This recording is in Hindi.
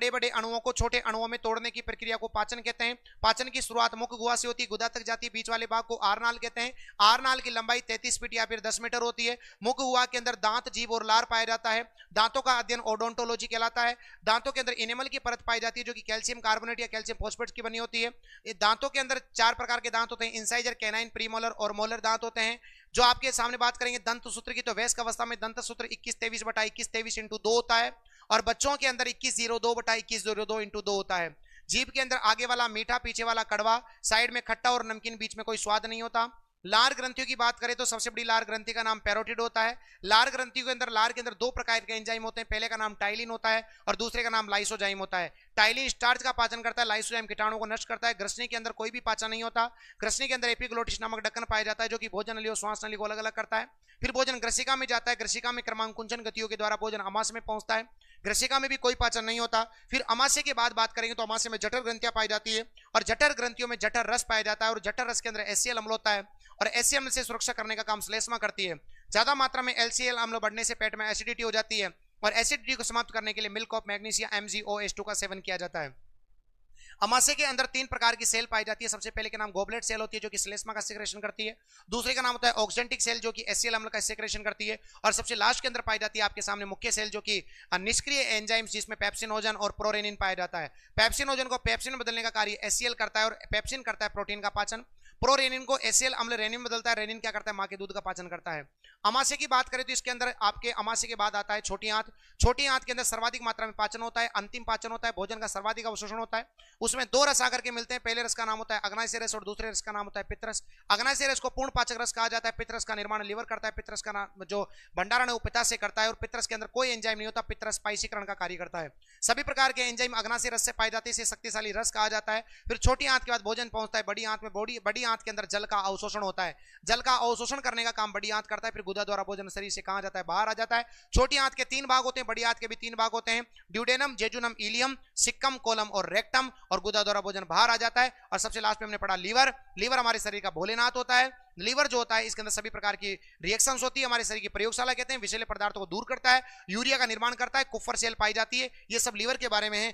बड़े बड़े अणुओं को छोटे अणुओं में तोड़ने की प्रक्रिया को पाचन कहते हैं। पाचन की शुरुआत मुख गुहा से होती है, गुदा तक जाती है, बीच वाले भाग को आरनाल कहते हैं। आरनाल की लंबाई 33 फीट या फिर 10 मीटर होती है। मुख गुहा के अंदर दांत, जीभ और लार पाया जाता है। दांतों का अध्ययन ओडोंटोलॉजी कहलाता है। दांतों के अंदर इनेमल की परत पाई जाती है जो कि कैल्शियम कार्बोनेट या कैल्शियम फॉस्फेट की बनी होती है। दांतों के अंदर 4 प्रकार के दांत होते हैं, इंसाइजर, कैनाइन, प्रीमोलर और मोलर दांत होते हैं। जो आपके सामने बात करेंगे दंत सूत्र की, तो वयस्क अवस्था में दंत सूत्र 21-23/21-23 इंटू 2 होता है और बच्चों के अंदर 21-02/21-02 इंटू 2 होता है। जीभ के अंदर आगे वाला मीठा, पीछे वाला कड़वा, साइड में खट्टा और नमकीन, बीच में कोई स्वाद नहीं होता। लार ग्रंथियों की बात करें तो सबसे बड़ी लार ग्रंथि का नाम पैरोटिड होता है। लार ग्रंथियों के अंदर, लार के अंदर 2 प्रकार के एंजाइम होते हैं। पहले का नाम टाइलिन होता है और दूसरे का नाम लाइसोजाइम होता है। टाइलिन स्टार्च का पाचन करता है, लाइसोजाइम कीटाणु को नष्ट करता है। ग्रसनी के अंदर कोई भी पाचन नहीं होता। ग्रसनी के अंदर एपिग्लोटिस नामक ढक्कन पाया जाता है जो कि भोजन नली और श्वास नली को अलग अलग करता है। फिर भोजन ग्रसिका में जाता है। ग्रसिका में क्रमांकुंचन गतियों के द्वारा भोजन अमाशय में पहुंचता है। ग्रसिका में भी कोई पाचन नहीं होता। फिर अमाशय के बाद बात करेंगे तो अमाशय में जठर ग्रंथियां पाई जाती है और जठर ग्रंथियों में जठर रस पाया जाता है और जठर रस के अंदर एचसीएल अम्ल होता है और एचसीएल अम्ल से सुरक्षा करने का काम श्लेष्मा करती है। ज्यादा मात्रा में एलसीएल अम्ल बढ़ने से पेट में एसिडिटी हो जाती है और एसिडिटी को समाप्त करने के लिए मिल्क ऑफ मैग्नीशिया MgOH2 का सेवन किया जाता है। अमाशय के अंदर 3 प्रकार की सेल पाई जाती है। सबसे पहले के नाम गोबलेट सेल होती है जो कि श्लेष्मा का सेक्रेशन करती है। दूसरे का नाम होता है ऑक्जेंटिक सेल जो कि एचसीएल अम्ल का सेक्रेशन करती है और सबसे लास्ट के अंदर पाई जाती है आपके सामने मुख्य सेल जो कि निष्क्रिय एंजाइम्स जिसमें पेप्सिनोजन और प्रोरेनिन पाया जाता है। पेप्सिनोजन को पेप्सिन में बदलने का कार्य एचसीएल करता है और पेप्सिन करता है प्रोटीन का पाचन। प्रोरेनिन को एचसीएल अम्ल रेनिन में बदलता है। रेनिन क्या करता है? मां के दूध का पाचन करता है। अमाशय की बात करें तो इसके अंदर आपके अमाशय के बाद आता है छोटी आंत। छोटी आंत के अंदर सर्वाधिक मात्रा में पाचन होता है, अंतिम पाचन होता है, भोजन का सर्वाधिक अवशोषण होता है। उसमें 2 रस आकर के मिलते हैं। पहले रस का नाम होता है अग्नाशय रस और दूसरे रस का नाम होता है पित्तरस। अग्नाशय रस को पूर्ण पाचक रस कहा जाता है। पित्तरस का निर्माण लीवर करता है। पित्तरस का जो भंडारण है वो पित्त से करता है और पित्तरस के अंदर कोई एंजाइम नहीं होता। पित्तरस पाइसीकरण का कार्य करता है। सभी प्रकार के एंजाइम अग्नाशय रस से पाए जाते हैं, इसे शक्तिशाली रस कहा जाता है। फिर छोटी आंत के बाद भोजन पहुंचता है बड़ी आंत में। बड़ी आंत के अंदर जल का अवशोषण होता है। जल का अवशोषण करने का काम बड़ी आंत करता है। फिर गुदा द्वारा भोजन शरीर से कहां जाता है? बाहर आ जाता है। छोटी आंत के 3 भाग होते हैं, बड़ी आंत के भी 3 भाग होते हैं, duodenum, jejunum, ileum, caecum, colon और रेक्टम, और गुदा द्वारा भोजन बाहर आ जाता है। और सबसे लास्ट में हमने पढ़ा लीवर। लीवर हमारे शरीर का भोलेनाथ होता है। लीवर जो होता है इसके अंदर सभी प्रकार की रिएक्शंस होती है, हमारे शरीर की प्रयोगशाला कहते हैं। विषैले पदार्थों को दूर करता है, यूरिया का निर्माण करता है, कुफर सेल पाई जाती है। ये सब लीवर के बारे में है।